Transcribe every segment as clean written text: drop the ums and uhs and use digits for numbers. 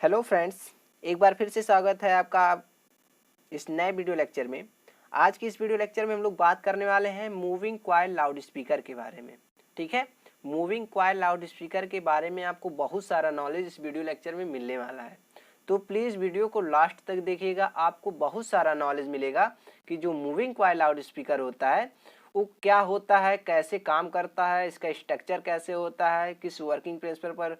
Hello friends, एक बार फिर से स्वागत है आपका इस नए वीडियो लेक्चर में। आज की इस वीडियो लेक्चर में हम लोग बात करने वाले हैं मूविंग कॉइल लाउड स्पीकर के बारे में। ठीक है, मूविंग कॉइल लाउड स्पीकर के बारे में आपको बहुत सारा नॉलेज इस वीडियो लेक्चर में मिलने वाला है, तो प्लीज़ वीडियो को लास्ट तक देखिएगा। आपको बहुत सारा नॉलेज मिलेगा कि जो मूविंग कॉइल लाउड स्पीकर होता है वो क्या होता है, कैसे काम करता है, इसका स्ट्रक्चर कैसे होता है, किस वर्किंग प्रिंसिपल पर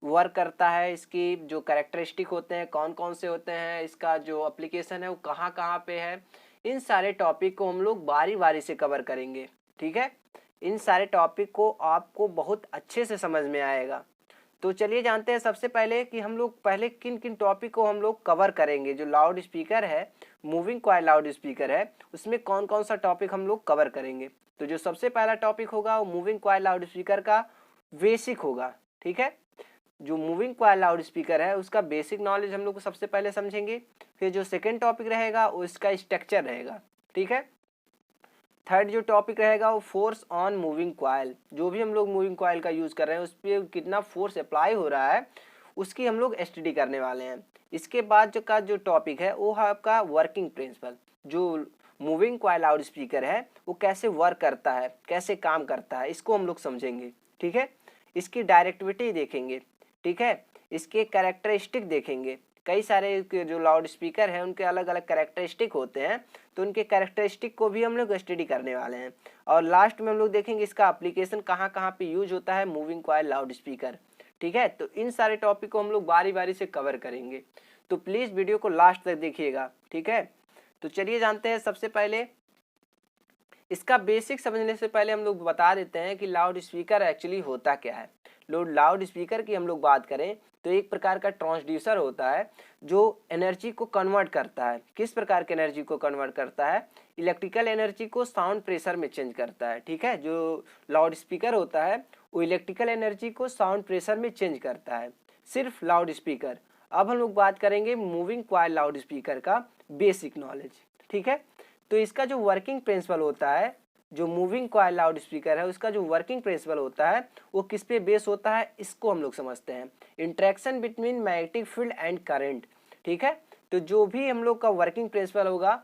वर्क करता है, इसकी जो कैरेक्टरिस्टिक होते हैं कौन कौन से होते हैं, इसका जो एप्लीकेशन है वो कहाँ कहाँ पे है। इन सारे टॉपिक को हम लोग बारी बारी से कवर करेंगे। ठीक है, इन सारे टॉपिक को आपको बहुत अच्छे से समझ में आएगा। तो चलिए जानते हैं सबसे पहले कि हम लोग पहले किन किन टॉपिक को हम लोग कवर करेंगे। जो लाउड स्पीकर है, मूविंग कॉइल लाउड स्पीकर है, उसमें कौन कौन सा टॉपिक हम लोग कवर करेंगे। तो जो सबसे पहला टॉपिक होगा वो मूविंग कॉइल लाउड स्पीकर का बेसिक होगा। ठीक है, जो मूविंग कॉइल लाउड स्पीकर है उसका बेसिक नॉलेज हम लोग सबसे पहले समझेंगे। फिर जो सेकंड टॉपिक रहेगा वो इसका स्ट्रक्चर रहेगा। ठीक है, थर्ड जो टॉपिक रहेगा वो फोर्स ऑन मूविंग कॉइल। जो भी हम लोग मूविंग कॉइल का यूज़ कर रहे हैं उस पर कितना फोर्स अप्लाई हो रहा है उसकी हम लोग स्टडी करने वाले हैं। इसके बाद जो टॉपिक है वो है आपका वर्किंग प्रिंसिपल। जो मूविंग कॉइल लाउड स्पीकर है वो कैसे वर्क करता है, कैसे काम करता है, इसको हम लोग समझेंगे। ठीक है, इसकी डायरेक्टिविटी देखेंगे। ठीक है, इसके कैरेक्टरिस्टिक देखेंगे। कई सारे जो लाउड स्पीकर हैं उनके अलग अलग कैरेक्टरिस्टिक होते हैं, तो उनके कैरेक्टरिस्टिक को भी हम लोग स्टडी करने वाले हैं। और लास्ट में हम लोग देखेंगे इसका एप्लीकेशन कहाँ कहाँ पे यूज होता है मूविंग कॉइल लाउड स्पीकर। ठीक है, तो इन सारे टॉपिक को हम लोग बारी बारी से कवर करेंगे, तो प्लीज़ वीडियो को लास्ट तक देखिएगा। ठीक है, तो चलिए जानते हैं सबसे पहले इसका बेसिक समझने से पहले हम लोग बता देते हैं कि लाउड स्पीकर एक्चुअली होता क्या है। लाउड स्पीकर की हम लोग बात करें तो एक प्रकार का ट्रांसड्यूसर होता है जो एनर्जी को कन्वर्ट करता है। किस प्रकार की एनर्जी को कन्वर्ट करता है? इलेक्ट्रिकल एनर्जी को साउंड प्रेशर में चेंज करता है। ठीक है, जो लाउड स्पीकर होता है वो इलेक्ट्रिकल एनर्जी को साउंड प्रेशर में चेंज करता है, सिर्फ लाउड स्पीकर। अब हम लोग बात करेंगे मूविंग कॉइल लाउड स्पीकर का बेसिक नॉलेज। ठीक है, तो इसका जो वर्किंग प्रिंसिपल होता है, जो मूविंग कॉइल लाउड स्पीकर है उसका जो वर्किंग प्रिंसिपल होता है वो किस पे बेस होता है, इसको हम लोग समझते हैं। Interaction between magnetic field and current. ठीक है, तो जो भी हम लोग का वर्किंग प्रिंसिपल होगा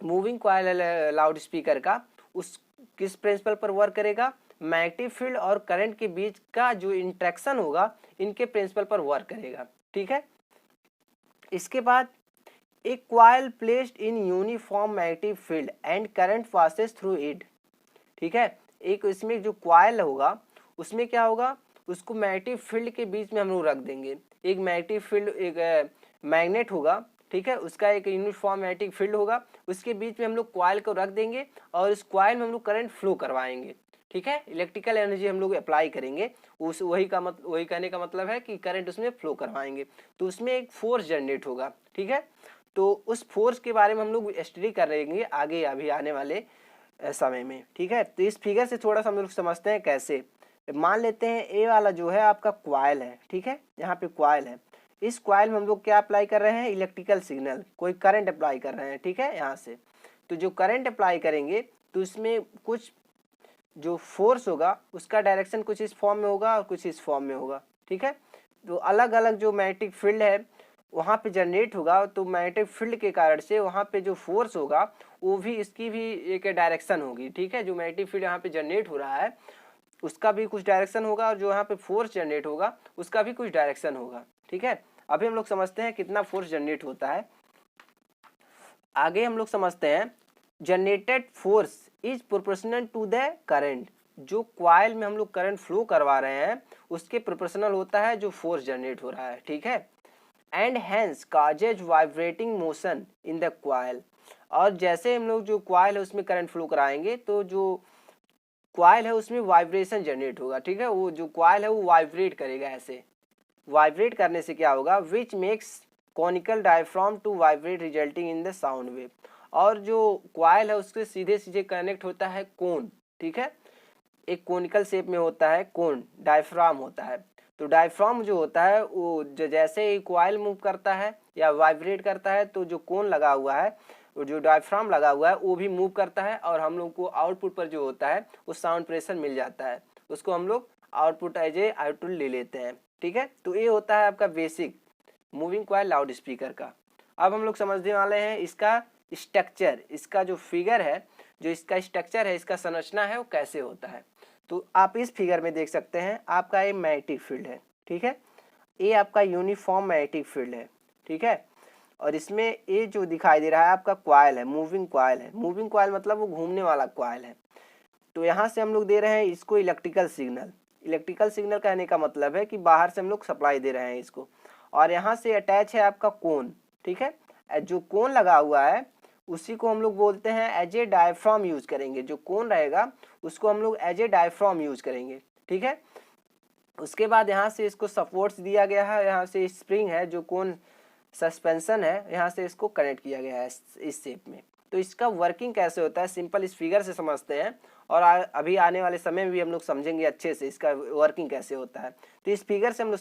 मूविंग कॉइल लाउड स्पीकर का, उस किस प्रिंसिपल पर वर्क करेगा? मैग्नेटिक फील्ड और करंट के बीच का जो इंटरेक्शन होगा इनके प्रिंसिपल पर वर्क करेगा। ठीक है, इसके बाद A coil placed in uniform magnetic field and current passes through it। ठीक है, एक इसमें जो क्वाइल होगा उसमें क्या होगा, उसको मैग्नेटिक फील्ड के बीच में हम लोग रख देंगे। एक मैग्नेटिक फील्ड, एक मैग्नेट होगा। ठीक है, उसका एक यूनिफॉर्म मैग्नेटिक फील्ड होगा, उसके बीच में हम लोग क्वाइल को रख देंगे और इस क्वाइल में हम लोग करंट फ्लो करवाएंगे। ठीक है, इलेक्ट्रिकल एनर्जी हम लोग अप्लाई करेंगे। उस वही कहने का मतलब है कि करंट उसमें फ्लो करवाएंगे, तो उसमें एक फोर्स जनरेट होगा। ठीक है, तो उस फोर्स के बारे में हम लोग स्टडी करेंगे आगे अभी आने वाले समय में। ठीक है, तो इस फिगर से थोड़ा सा हम लोग समझते हैं कैसे। मान लेते हैं ए वाला जो है आपका क्वाइल है। ठीक है, यहाँ पे क्वाइल है, इस क्वाइल में हम लोग क्या अप्लाई कर रहे हैं? इलेक्ट्रिकल सिग्नल, कोई करंट अप्लाई कर रहे हैं। ठीक है, यहाँ से तो जो करंट अप्लाई करेंगे तो इसमें कुछ जो फोर्स होगा उसका डायरेक्शन कुछ इस फॉर्म में होगा और कुछ इस फॉर्म में होगा। ठीक है, तो अलग अलग जो मैग्नेटिक फील्ड है वहाँ पे जनरेट होगा, तो मैग्नेटिक फील्ड के कारण से वहाँ पे जो फोर्स होगा वो भी इसकी भी एक डायरेक्शन होगी। ठीक है, जो मैग्नेटिक फील्ड यहाँ पे जनरेट हो रहा है उसका भी कुछ डायरेक्शन होगा और जो यहाँ पे फोर्स जनरेट होगा उसका भी कुछ डायरेक्शन होगा। ठीक है, अभी हम लोग समझते हैं कितना फोर्स जनरेट होता है। आगे हम लोग समझते हैं generated force is proportional to the current. जो क्वाइल में हम लोग करंट फ्लो करवा रहे हैं उसके प्रोपोर्शनल होता है जो फोर्स जनरेट हो रहा है। ठीक है, and hence causes vibrating motion in the coil. और जैसे हम लोग जो क्वाइल है उसमें करंट फ्लो कराएंगे तो जो क्वाइल है उसमें वाइब्रेशन जनरेट होगा। ठीक है, वो जो क्वाइल है वो वाइब्रेट करेगा। ऐसे वाइब्रेट करने से क्या होगा? Which makes conical diaphragm to vibrate resulting in the sound wave. और जो क्वाइल है उसके सीधे सीधे कनेक्ट होता है कोन। ठीक है, एक कोनिकल शेप में होता है कोन, डायफ्राम होता है। तो डायफ्राम जो होता है वो जैसे ही कॉइल मूव करता है या वाइब्रेट करता है तो जो कोन लगा हुआ है, जो डायफ्राम लगा हुआ है वो भी मूव करता है और हम लोग को आउटपुट पर जो होता है वो साउंड प्रेशर मिल जाता है, उसको हम लोग आउटपुट एज ए आउटपुट ले लेते हैं। ठीक है, तो ये होता है आपका basic moving coil loud speaker का। अब हम लोग समझने वाले हैं इसका स्ट्रक्चर, इसका जो फिगर है, जो इसका स्ट्रक्चर है, इसका संरचना है वो कैसे होता है। तो आप इस फिगर में देख सकते हैं, आपका ये मैग्नेटिक फील्ड है, ठीक है, ये आपका यूनिफॉर्म मैग्नेटिक फील्ड है, ठीक है। और इसमें ये जो दिखाई दे रहा है आपका कॉइल है, मूविंग कॉइल है। मूविंग कॉइल मतलब वो घूमने वाला कॉइल है। तो यहाँ से हम लोग दे रहे हैं इसको इलेक्ट्रिकल सिग्नल। इलेक्ट्रिकल सिग्नल कहने का मतलब है कि बाहर से हम लोग सप्लाई दे रहे हैं इसको, और यहाँ से अटैच है आपका कोन, ठीक है। जो कोन लगा हुआ है उसी को हम लोग बोलते हैं एज ए डायफ्राम यूज करेंगे। जो कोन रहेगा उसको हम लोग एज ए डायफ्राम यूज करेंगे, ठीक है। उसके बाद यहाँ से इसको सपोर्ट्स दिया गया है, यहाँ से स्प्रिंग है, जो कोन सस्पेंशन है, यहाँ से इसको कनेक्ट किया गया है इस शेप में। तो इसका वर्किंग कैसे होता है सिंपल इस फिगर से समझते हैं, और अभी आने वाले समय में भी हम लोग समझेंगे अच्छे से इसका वर्किंग कैसे होता है। तो इस फिगर से हम लोग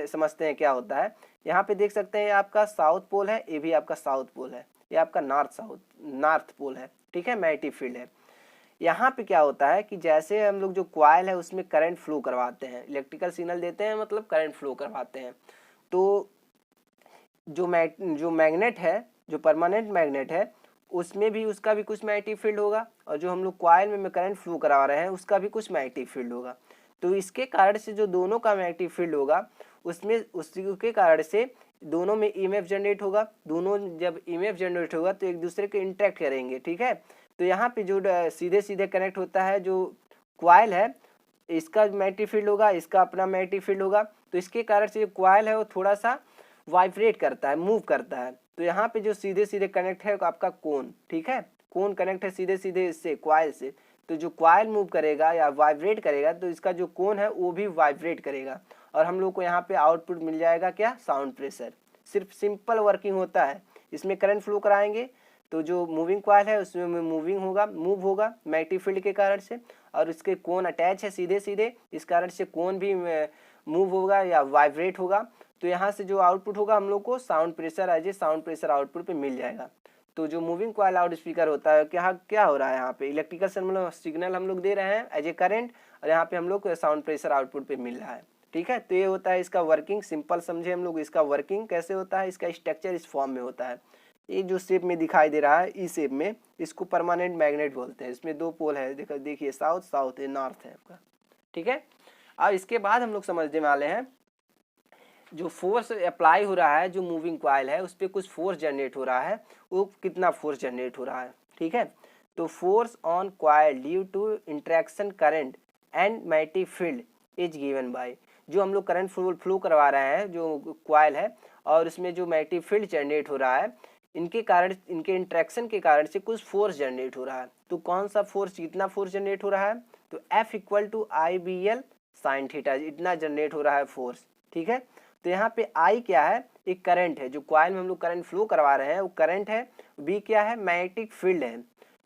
समझते हैं क्या होता है। यहाँ पे देख सकते हैं आपका साउथ पोल है, ये भी आपका साउथ पोल है, ये आपका नॉर्थ पोल है, ठीक है, मैग्नेटिक फील्ड है। यहाँ पे क्या होता है कि जैसे हम लोग जो कॉइल है उसमें करंट फ्लो करवाते हैं, इलेक्ट्रिकल सिग्नल देते हैं, मतलब करंट फ्लो करवाते हैं। तो जो मैग्नेट है, जो परमानेंट मैग्नेट है, उसमें भी उसका भी कुछ मैग्नेटिक फील्ड होगा, और जो हम लोग कॉइल में करंट फ्लो करा रहे हैं उसका भी कुछ मैग्नेटिक फील्ड होगा। तो इसके कारण से जो दोनों का मैग्नेटिक फील्ड होगा उसमें उसके कारण से दोनों में ईएमएफ जनरेट होगा। दोनों जब ईएमएफ जनरेट होगा तो एक दूसरे को इंटरेक्ट करेंगे, ठीक है। तो यहाँ पे जो सीधे सीधे कनेक्ट होता है जो कॉइल है, इसका मैग्नेटिक फील्ड होगा, इसका अपना मैग्नेटिक फील्ड होगा। तो इसके कारण से जो कॉइल है वो थोड़ा सा वाइब्रेट करता है, मूव करता है। तो यहाँ पे जो सीधे सीधे कनेक्ट है आपका कोन, ठीक है, कोन कनेक्ट है सीधे सीधे इससे कॉइल से। तो जो कॉइल मूव करेगा या वाइब्रेट करेगा तो इसका जो कोन है वो भी वाइब्रेट करेगा, और हम लोग को यहाँ पे आउटपुट मिल जाएगा क्या, साउंड प्रेशर। सिर्फ सिंपल वर्किंग होता है। इसमें करंट फ्लो कराएंगे तो जो मूविंग कॉइल है उसमें मूव होगा मैग्नेटिक फील्ड के कारण से, और इसके कोन अटैच है सीधे सीधे, इस कारण से कोन भी मूव होगा या वाइब्रेट होगा। तो यहाँ से जो आउटपुट होगा हम लोग को sound pressure as a sound pressure output पे मिल जाएगा। तो जो मूविंग कॉइल लाउड स्पीकर होता है क्या हो रहा है, यहाँ पे इलेक्ट्रिकल सिग्नल हम लोग दे रहे हैं एज ए करंट, और यहाँ पे हम लोग को साउंड प्रेशर आउटपुट पे मिल रहा है, ठीक है। तो ये होता है इसका वर्किंग। सिंपल समझे हम लोग इसका वर्किंग कैसे होता है। इसका स्ट्रक्चर इस फॉर्म में होता है। ये जो शेप में दिखाई दे रहा है इस शेप में, इसको परमानेंट मैग्नेट बोलते हैं। इसमें दो पोल है, देखिए साउथ है, नॉर्थ है आपका, ठीक है। अब इसके बाद हम लोग समझने वाले हैं जो फोर्स अप्लाई हो रहा है, जो मूविंग कॉइल है उस पर कुछ फोर्स जनरेट हो रहा है, वो कितना फोर्स जनरेट हो रहा है, ठीक है। तो force on coil due to interaction current and magnetic field is given by, जो हम लोग करंट फ्लो करवा रहे हैं जो कॉइल है, और उसमें जो मैग्नेटिक फील्ड जनरेट हो रहा है, इनके कारण, इनके इंटरेक्शन के कारण से कुछ फोर्स जनरेट हो रहा है। तो कौन सा फोर्स, कितना फोर्स जनरेट हो रहा है, तो F equal to IBL sine theta, इतना जनरेट हो रहा है फोर्स, ठीक है। तो यहाँ पे I क्या है, एक करंट है, जो कॉइल में हम लोग करंट फ्लो करवा रहे हैं वो करंट है। B क्या है, मैग्नेटिक फील्ड है,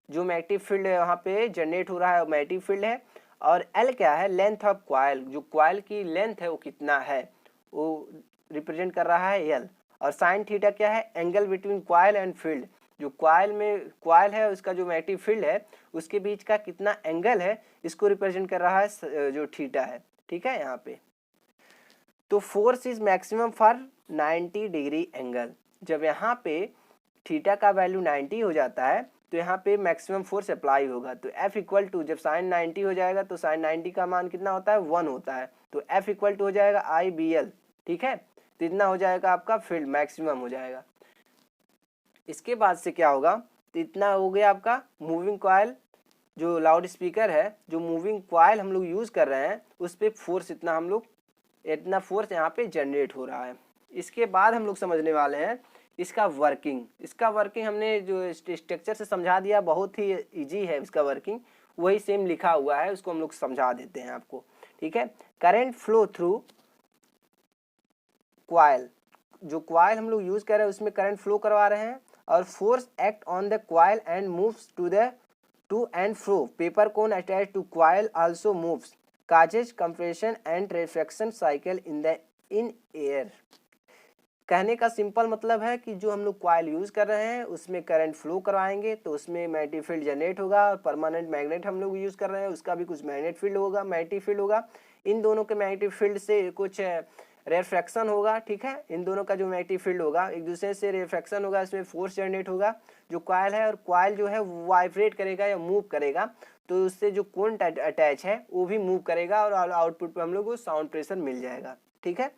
जो मैग्नेटिक फील्ड है वहाँ पे जनरेट हो रहा है मैग्नेटिक फील्ड है। और L क्या है, लेंथ ऑफ कॉइल, जो कॉइल की लेंथ है वो कितना है, वो रिप्रेजेंट कर रहा है L। और साइन थीटा क्या है, angle between coil and field, जो कॉइल है उसका जो मैग्नेटिक फील्ड है उसके बीच का कितना एंगल है, इसको रिप्रेजेंट कर रहा है जो थीटा है, ठीक है यहाँ पे। तो force is maximum for 90 degree angle. जब यहाँ पे थीटा का वैल्यू 90 हो जाता है तो यहाँ पे मैक्सिमम फोर्स अप्लाई होगा। तो F इक्वल टू, जब साइन 90 हो जाएगा तो साइन 90 का मान कितना होता है, 1 होता है। तो F इक्वल टू हो जाएगा IBL, ठीक है। तो इतना हो जाएगा आपका फील्ड, मैक्सिमम हो जाएगा। इसके बाद से क्या होगा, तो इतना हो गया आपका मूविंग कॉइल, जो लाउड स्पीकर है, जो मूविंग कॉइल हम लोग यूज़ कर रहे हैं उस पर फोर्स इतना फोर्स यहाँ पे जनरेट हो रहा है। इसके बाद हम लोग समझने वाले हैं इसका वर्किंग हमने जो स्ट्रक्चर से समझा दिया, बहुत ही इजी है इसका वर्किंग, वही सेम लिखा हुआ है, उसको हम लोग समझा देते हैं आपको, ठीक है। करंट फ्लो थ्रू कॉइल, जो कॉइल हम लोग यूज कर रहे हैं उसमें करंट फ्लो करवा रहे हैं, और force act on the coil and moves to and fro, paper cone attach to coil also moves, causes compression and refraction cycle in air. कहने का सिंपल मतलब है कि जो हम लोग कॉइल यूज कर रहे हैं उसमें करंट फ्लो करवाएंगे तो उसमें मैग्नेटिक फील्ड जनरेट होगा, और परमानेंट मैग्नेट हम लोग यूज कर रहे हैं उसका भी कुछ मैग्नेटिक फील्ड होगा। इन दोनों के मैग्नेटिक फील्ड से कुछ रिफ्रैक्शन होगा, ठीक है, इन दोनों का जो मैग्नेटिक फील्ड होगा एक दूसरे से रिफ्रैक्शन होगा, इसमें फोर्स जनरेट होगा जो कॉइल है, और कॉइल जो है वाइब्रेट करेगा या मूव करेगा, तो उससे जो कोन अटैच है वो भी मूव करेगा और आउटपुट पे हम लोग को साउंड प्रेशर मिल जाएगा, ठीक है।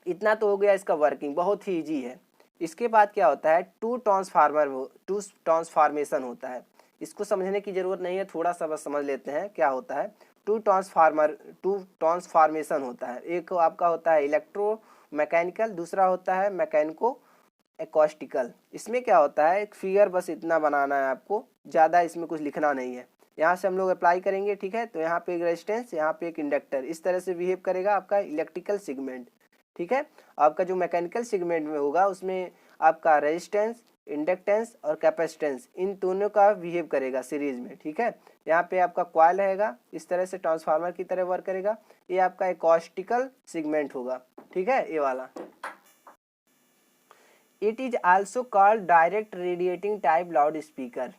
इतना तो हो गया इसका वर्किंग, बहुत ही ईजी है। इसके बाद क्या होता है, टू ट्रांसफार्मेशन होता है। इसको समझने की ज़रूरत नहीं है, थोड़ा सा बस समझ लेते हैं क्या होता है। टू ट्रांसफार्मेशन होता है। एक आपका होता है इलेक्ट्रो मैकेनिकल, दूसरा होता है मैकेनिको एकॉस्टिकल। इसमें क्या होता है, एक फिगर बस इतना बनाना है आपको, ज़्यादा इसमें कुछ लिखना नहीं है। यहाँ से हम लोग अप्लाई करेंगे, ठीक है। तो यहाँ पे एक रेजिस्टेंस, यहाँ पे एक इंडक्टर, इस तरह से बिहेव करेगा आपका इलेक्ट्रिकल सेगमेंट, ठीक है। आपका जो मैकेनिकल सेगमेंट में होगा उसमें आपका रेजिस्टेंस, इंडक्टेंस और कैपेसिटेंस, इन दोनों का बिहेव करेगा सीरीज में, ठीक है। यहाँ पे आपका कॉइल रहेगा, इस तरह से ट्रांसफार्मर की तरह वर्क करेगा। ये आपका एकॉस्टिकल सेगमेंट होगा, ठीक है, ये वाला। It is also called direct radiating type loud speaker.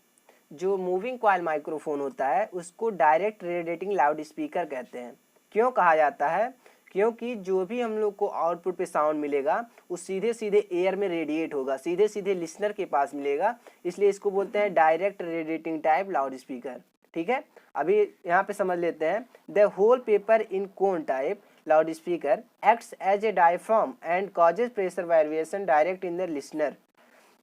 जो मूविंग कॉइल माइक्रोफोन होता है उसको डायरेक्ट रेडिएटिंग लाउड स्पीकर कहते हैं। क्यों कहा जाता है, क्योंकि जो भी हम लोग को आउटपुट पे साउंड मिलेगा वो सीधे सीधे एयर में रेडिएट होगा, सीधे सीधे लिसनर के पास मिलेगा, इसलिए इसको बोलते हैं direct radiating type loud speaker, ठीक है। अभी यहाँ पे समझ लेते हैं। The whole paper in cone type loud speaker acts as a diaphragm and causes pressure variation direct in the listener.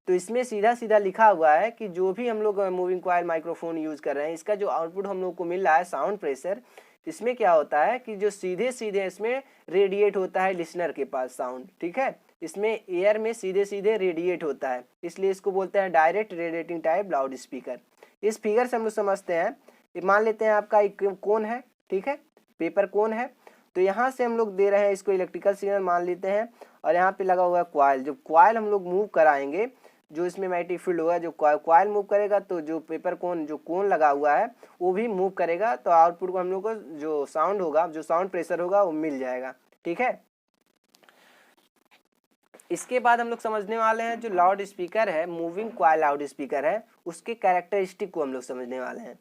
तो इसमें सीधा सीधा लिखा हुआ है कि जो भी हम लोग मूविंग कॉइल माइक्रोफोन यूज़ कर रहे हैं, इसका जो आउटपुट हम लोग को मिल रहा है साउंड प्रेशर, इसमें क्या होता है कि जो सीधे सीधे इसमें रेडिएट होता है लिसनर के पास साउंड, ठीक है। इसमें एयर में सीधे सीधे रेडिएट होता है, इसलिए इसको बोलते हैं direct radiating type loud speaker. इस फिगर से हम लोग समझते हैं, मान लेते हैं आपका एक कोन है, ठीक है, पेपर कोन है। तो यहाँ से हम लोग दे रहे हैं इसको इलेक्ट्रिकल सिग्नल मान लेते हैं, और यहाँ पे लगा हुआ है कॉइल। जब कॉइल हम लोग मूव कराएंगे, जो इसमें मैग्नेटिक फील्ड होगा, जो कॉइल मूव करेगा तो जो पेपर कोन, जो कोन लगा हुआ है वो भी मूव करेगा, तो आउटपुट को हम लोग को जो साउंड होगा, जो साउंड प्रेशर होगा वो मिल जाएगा, ठीक है। इसके बाद हम लोग समझने वाले हैं जो लाउड स्पीकर है, मूविंग कॉइल लाउड स्पीकर है, उसके कैरेक्टरिस्टिक को हम लोग समझने वाले हैं,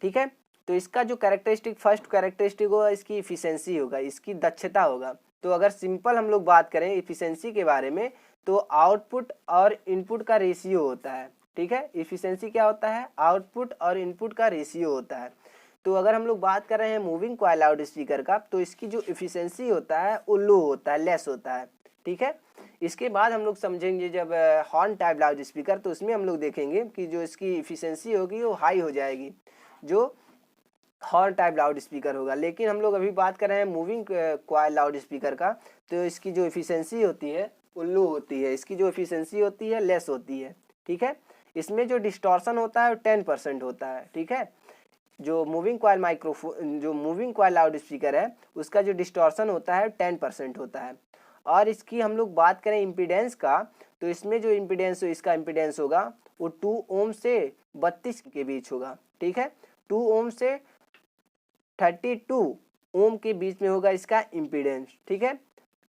ठीक है। तो इसका जो कैरेक्टरिस्टिक, फर्स्ट कैरेक्टरिस्टिक होगा इसकी इफिशिएंसी होगा, इसकी दक्षता होगा। तो अगर सिंपल हम लोग बात करें इफिशिएंसी के बारे में, तो आउटपुट और इनपुट का रेशियो होता है, ठीक है। इफिशिएंसी क्या होता है, आउटपुट और इनपुट का रेशियो होता है। तो अगर हम लोग बात कर रहे हैं मूविंग कॉइल लाउड स्पीकर का, तो इसकी जो इफिशिएंसी होता है वो लो होता है, लेस होता है, ठीक है। इसके बाद हम लोग समझेंगे जब हॉर्न टाइप लाउड स्पीकर, तो उसमें हम लोग देखेंगे कि जो इसकी इफिशिएंसी होगी वो हाई हो जाएगी, जो हॉर्न टाइप लाउड स्पीकर होगा। लेकिन हम लोग अभी बात कर रहे हैं मूविंग कॉइल लाउड स्पीकर का, तो इसकी जो इफिशिएंसी होती है वो लो होती है, इसकी जो इफिशिएंसी होती है लेस होती है, ठीक है। इसमें जो डिस्टॉर्शन होता है वो 10% होता है, ठीक है। जो मूविंग कॉइल माइक्रोफोन, जो मूविंग कॉइल लाउड स्पीकर है, उसका जो डिस्टॉर्शन होता है 10% होता है। और इसकी हम लोग बात करें इम्पीडेंस का, तो इसमें जो इम्पीडेंस, इसका इम्पीडेंस होगा वो 2 ओम से 32 के बीच होगा, ठीक है। 2 ओम से 32 ओम के बीच में होगा इसका इम्पीडेंस, ठीक है।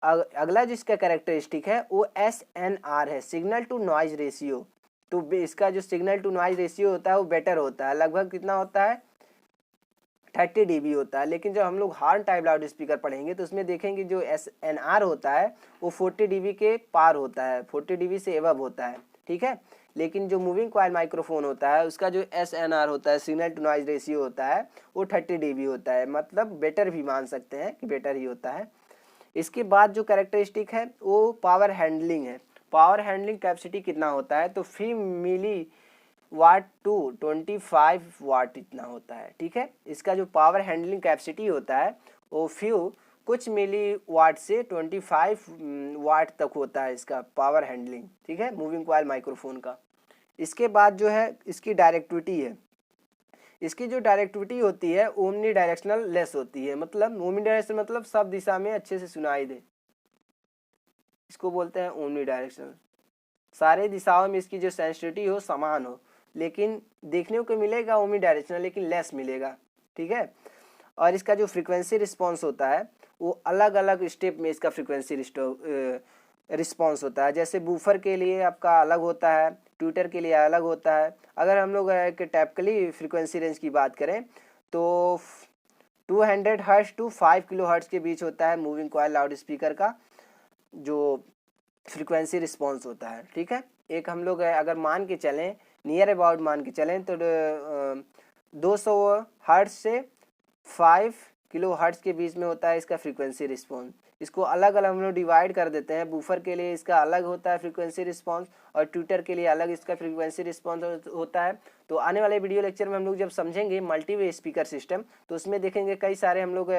अगला जिसका कैरेक्टरिस्टिक है वो SNR है, सिग्नल टू नॉइज रेशियो। तो इसका जो सिग्नल टू नॉइज रेशियो होता है वो बेटर होता है, लगभग कितना होता है 30 dB होता है। लेकिन जब हम लोग हॉर्न टाइप लाउड स्पीकर पढ़ेंगे तो उसमें देखेंगे जो SNR होता है वो 40 dB के पार होता है, 40 dB से एबव होता है, ठीक है। लेकिन जो मूविंग कॉइल माइक्रोफोन होता है उसका जो SNR होता है, सिग्नल टू नॉइज रेशियो होता है, वो 30 dB होता है, मतलब बेटर भी मान सकते हैं कि बेटर ही होता है। इसके बाद जो कैरेक्टरिस्टिक है वो पावर हैंडलिंग है। पावर हैंडलिंग कैपेसिटी कितना होता है, तो 3 मिली वाट टू 25 वाट इतना होता है, ठीक है। इसका जो पावर हैंडलिंग कैपेसिटी होता है वो कुछ मिली वाट से 25 वाट तक होता है इसका पावर हैंडलिंग, ठीक है, मूविंग कॉइल माइक्रोफोन का। इसके बाद जो है इसकी डायरेक्टिविटी है। इसकी जो डायरेक्टिविटी होती है ओमनी डायरेक्शनल लेस होती है, मतलब ओमनी डायरेक्शनल मतलब सब दिशा में अच्छे से सुनाई दे, इसको बोलते हैं ओमनी डायरेक्शनल। सारे दिशाओं में इसकी जो सेंसिटिविटी हो समान हो, लेकिन देखने को मिलेगा ओमनी डायरेक्शनल लेकिन लेस मिलेगा, ठीक है। और इसका जो फ्रीक्वेंसी रिस्पॉन्स होता है वो अलग अलग स्टेप में इसका फ्रीक्वेंसी रिस्पॉन्स होता है। जैसे बूफर के लिए आपका अलग होता है, ट्विटर के लिए अलग होता है। अगर हम लोग एक टैपिकली फ्रीक्वेंसी रेंज की बात करें तो 200 हर्ट्ज टू 5 किलो हर्ट्ज के बीच होता है मूविंग कॉइल लाउड स्पीकर का जो फ्रीक्वेंसी रिस्पॉन्स होता है। ठीक है, एक हम लोग अगर मान के चलें, नियर अबाउट मान के चलें तो 200 हर्ट्ज से 5 किलो हर्ट्ज के बीच में होता है इसका फ्रीक्वेंसी रिस्पॉन्स। इसको अलग अलग हम लोग डिवाइड कर देते हैं। बूफर के लिए इसका अलग होता है फ्रीक्वेंसी रिस्पॉन्स और ट्विटर के लिए अलग इसका फ्रीक्वेंसी रिस्पॉन्स होता है। तो आने वाले वीडियो लेक्चर में हम लोग जब समझेंगे मल्टी वे स्पीकर सिस्टम, तो उसमें देखेंगे कई सारे हम लोग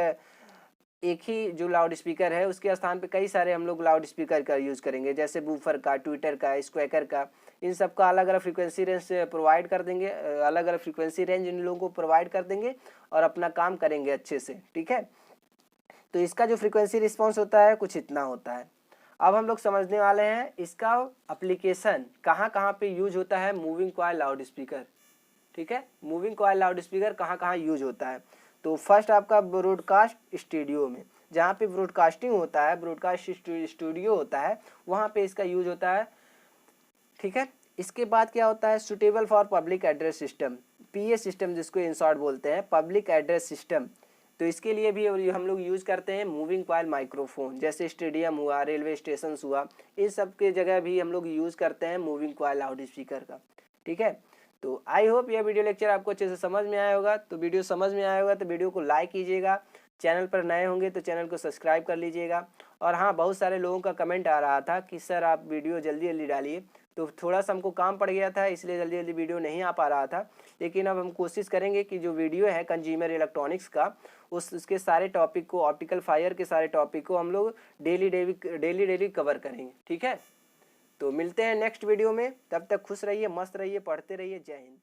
एक ही जो लाउड स्पीकर है उसके स्थान पे कई सारे हम लोग लाउड स्पीकर का यूज़ करेंगे, जैसे बूफर का, ट्विटर का, स्क्वैकर का। इन सब का अलग अलग फ्रीक्वेंसी रेंज प्रोवाइड कर देंगे, अलग अलग फ्रीक्वेंसी रेंज इन लोगों को प्रोवाइड कर देंगे और अपना काम करेंगे अच्छे से। ठीक है, तो इसका जो फ्रीक्वेंसी रिस्पॉन्स होता है कुछ इतना होता है। अब हम लोग समझने वाले हैं इसका एप्लीकेशन कहाँ कहाँ पे यूज होता है मूविंग कॉइल लाउड स्पीकर। ठीक है, मूविंग कॉइल लाउड स्पीकर कहाँ कहाँ यूज होता है। तो फर्स्ट आपका ब्रॉडकास्ट स्टूडियो में, जहाँ पे ब्रॉडकास्टिंग होता है, ब्रॉडकास्ट स्टूडियो होता है, वहाँ पे इसका यूज होता है। ठीक है, इसके बाद क्या होता है, suitable for public address system, PA system जिसको इन शॉर्ट बोलते हैं, पब्लिक एड्रेस सिस्टम। तो इसके लिए भी हम लोग यूज़ करते हैं मूविंग कॉइल माइक्रोफोन, जैसे स्टेडियम हुआ, रेलवे स्टेशन हुआ, इन सब के जगह भी हम लोग यूज़ करते हैं मूविंग कॉइल लाउड स्पीकर का। ठीक है, तो आई होप यह वीडियो लेक्चर आपको अच्छे से समझ में आया होगा। तो वीडियो समझ में आया होगा तो वीडियो को लाइक कीजिएगा, चैनल पर नए होंगे तो चैनल को सब्सक्राइब कर लीजिएगा। और हाँ, बहुत सारे लोगों का कमेंट आ रहा था कि सर आप वीडियो जल्दी जल्दी डालिए, तो थोड़ा सा हमको काम पड़ गया था इसलिए जल्दी जल्दी वीडियो नहीं आ पा रहा था। लेकिन अब हम कोशिश करेंगे कि जो वीडियो है कंज्यूमर इलेक्ट्रॉनिक्स का, उसके सारे टॉपिक को, ऑप्टिकल फाइबर के सारे टॉपिक को हम लोग डेली कवर करेंगे। ठीक है, तो मिलते हैं नेक्स्ट वीडियो में, तब तक खुश रहिए, मस्त रहिए, पढ़ते रहिए। जय हिंद।